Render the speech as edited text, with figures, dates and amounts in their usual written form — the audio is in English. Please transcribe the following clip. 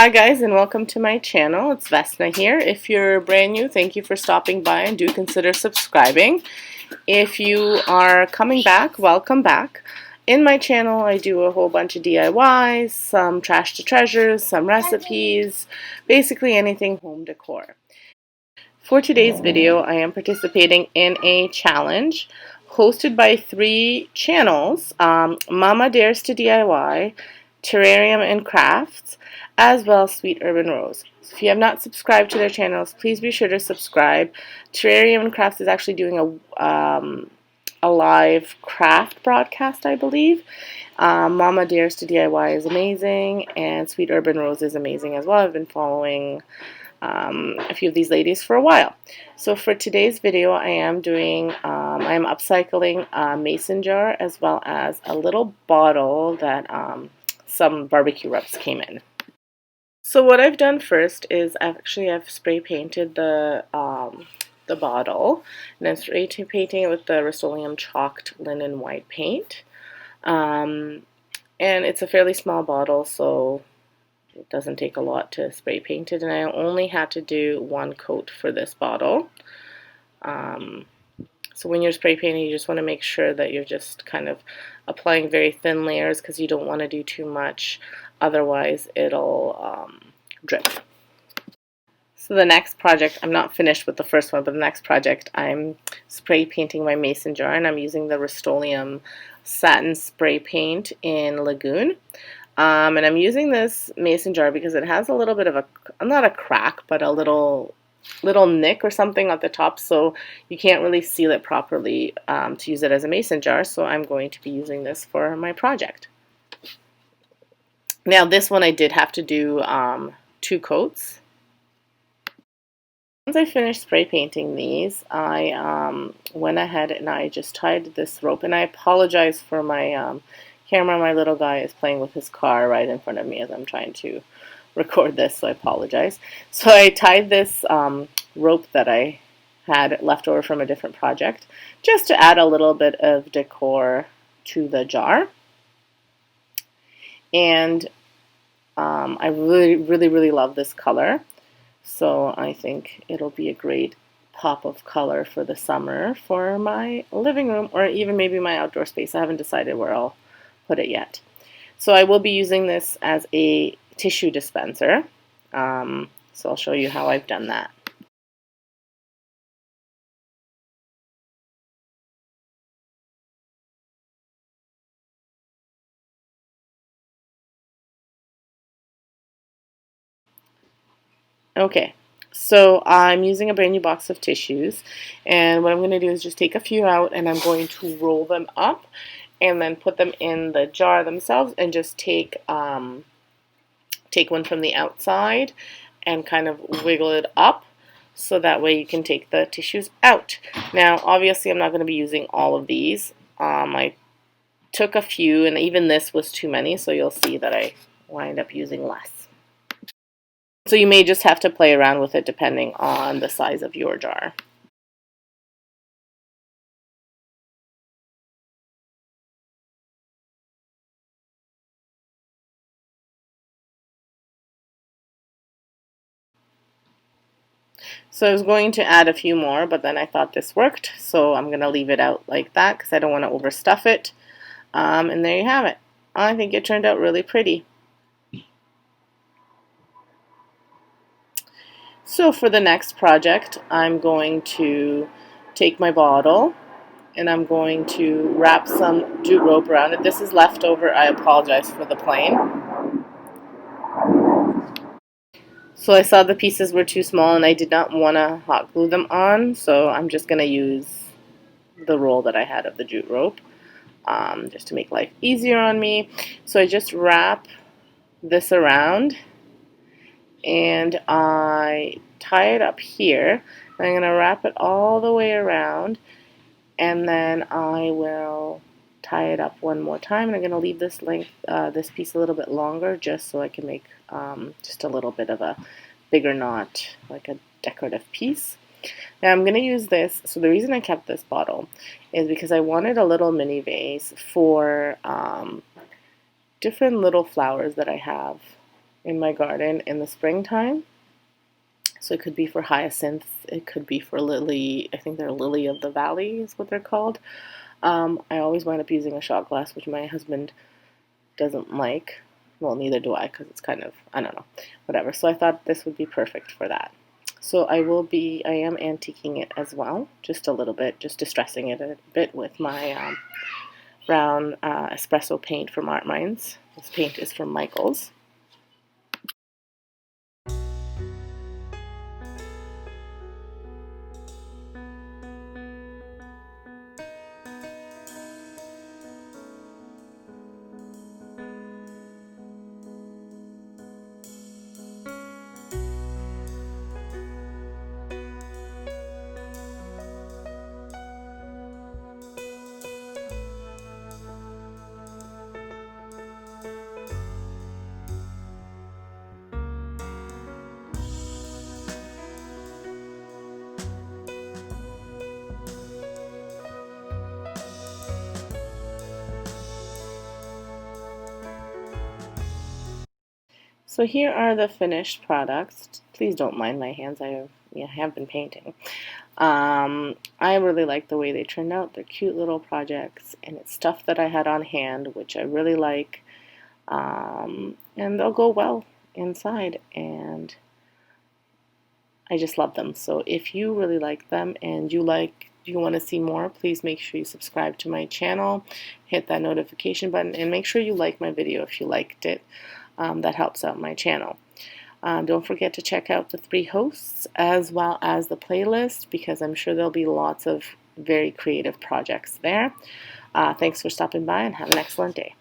Hi guys, and welcome to my channel. It's Vesna here. If you're brand new, thank you for stopping by and do consider subscribing. If you are coming back, welcome back. In my channel I do a whole bunch of DIYs, some trash to treasures, some recipes, basically anything home decor. For today's video I am participating in a challenge hosted by three channels, Mama Dares to DIY, Terrarium Crafts, as well as Sweet Urban Rose. So if you have not subscribed to their channels, please be sure to subscribe. Terrarium Crafts is actually doing a live craft broadcast, I believe. Mama Dares to DIY is amazing, and Sweet Urban Rose is amazing as well. I've been following a few of these ladies for a while. So for today's video I am upcycling a mason jar as well as a little bottle that some barbecue rubs came in. So what I've done first is I've spray painted the bottle, and I'm spray painting it with the Rust-Oleum chalked linen white paint. And it's a fairly small bottle, so it doesn't take a lot to spray paint it, and I only had to do one coat for this bottle. So when you're spray painting, you just want to make sure that you're just kind of applying very thin layers because you don't want to do too much, otherwise it'll drip. So the next project, I'm not finished with the first one, but the next project I'm spray painting my mason jar, and I'm using the Rust-Oleum satin spray paint in Lagoon. And I'm using this mason jar because it has a little bit of a, not a crack, but a little nick or something at the top, so you can't really seal it properly to use it as a mason jar, so I'm going to be using this for my project. Now this one I did have to do 2 coats. Once I finished spray painting these, I went ahead and I just tied this rope, and I apologize for my camera. My little guy is playing with his car right in front of me as I'm trying to record this, so I apologize. So I tied this rope that I had left over from a different project just to add a little bit of decor to the jar. And I really love this color, so I think it'll be a great pop of color for the summer for my living room, or even maybe my outdoor space. I haven't decided where I'll put it yet. So I will be using this as a tissue dispenser. So I'll show you how I've done that. Okay, so I'm using a brand new box of tissues, and what I'm going to do is just take a few out, and I'm going to roll them up and then put them in the jar themselves, and just take one from the outside and kind of wiggle it up so that way you can take the tissues out. Now obviously I'm not going to be using all of these. I took a few, and even this was too many, so you'll see that I wind up using less. So you may just have to play around with it depending on the size of your jar. So I was going to add a few more, but then I thought this worked, so I'm going to leave it out like that because I don't want to overstuff it. And there you have it. I think it turned out really pretty. So for the next project, I'm going to take my bottle and I'm going to wrap some jute rope around it. This is leftover. I apologize for the plane. So I saw the pieces were too small and I did not want to hot glue them on, so I'm just going to use the roll that I had of the jute rope just to make life easier on me. So I just wrap this around and I tie it up here. I'm going to wrap it all the way around, and then I will tie it up one more time, and I'm going to leave this this piece a little bit longer just so I can make just a little bit of a bigger knot, like a decorative piece. Now I'm going to use this, so the reason I kept this bottle is because I wanted a little mini vase for different little flowers that I have in my garden in the springtime. So it could be for hyacinth, it could be for lily, I think they're lily of the valley is what they're called. I always wind up using a shot glass, which my husband doesn't like. Well, neither do I, because it's kind of, I don't know, whatever. So I thought this would be perfect for that. So I am antiquing it as well, just a little bit, just distressing it a bit with my brown espresso paint from Art Minds. This paint is from Michael's. So here are the finished products. Please don't mind my hands, I have been painting. I really like the way they turned out. They're cute little projects, and it's stuff that I had on hand, which I really like. And they'll go well inside, and I just love them. So if you really like them and you want to see more, please make sure you subscribe to my channel, hit that notification button, and make sure you like my video if you liked it. That helps out my channel. Don't forget to check out the 3 hosts as well as the playlist, because I'm sure there'll be lots of very creative projects there. Thanks for stopping by, and have an excellent day.